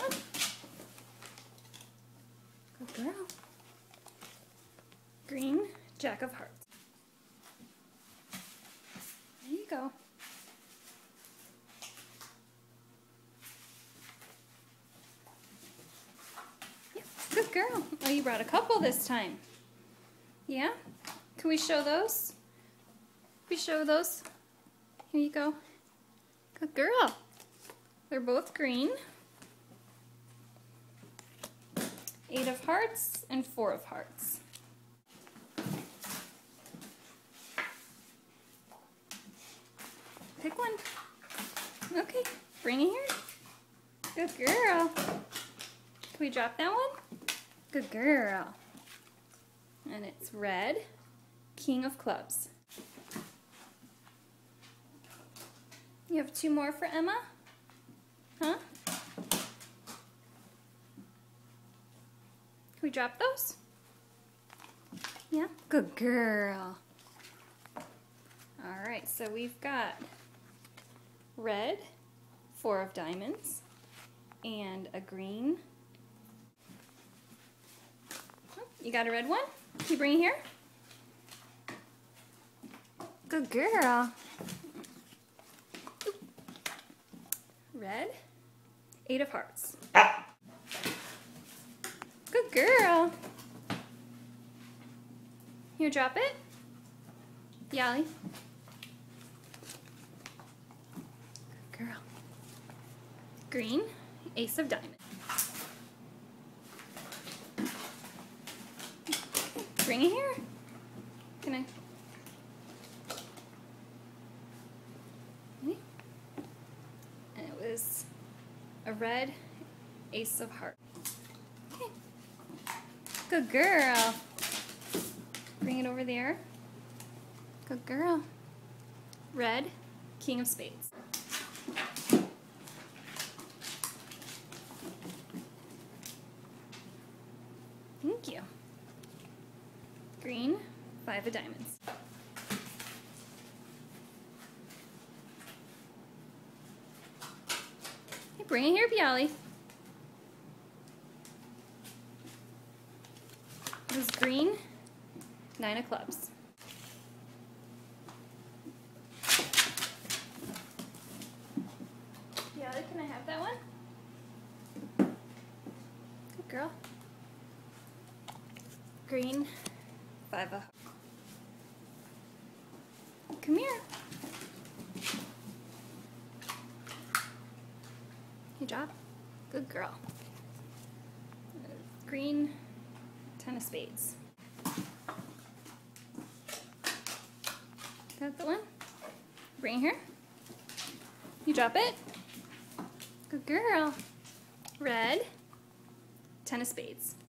on. Good girl. Green, Jack of Hearts. There you go. Yep, good girl. Oh, you brought a couple this time. Yeah? Can we show those? Can we show those? Here you go. Good girl. They're both green. 8 of hearts and 4 of hearts. Pick one. Okay, bring it here. Good girl. Can we drop that one? Good girl. And it's red, King of Clubs. You have 2 more for Emma? Huh? Can we drop those? Yeah? Good girl. Alright, so we've got red, 4 of diamonds, and a green. Oh, you got a red one? Can you bring it here? Good girl. Oop. Red, 8 of hearts. Good girl. You drop it? Yali. Good girl. Green, Ace of Diamonds. Bring it here. Can I? And it was a red Ace of Hearts. Okay. Good girl. Bring it over there. Good girl. Red, King of Spades. Thank you. Green, 5 of diamonds. Okay, bring it here, Bialy. It was green, 9 of clubs. Bialy, can I have that one? Good girl. Green, 5 of. Come here. You drop. Good girl. Green, 10 of spades. Got the one? Bring it here. You drop it. Good girl. Red, 10 of spades.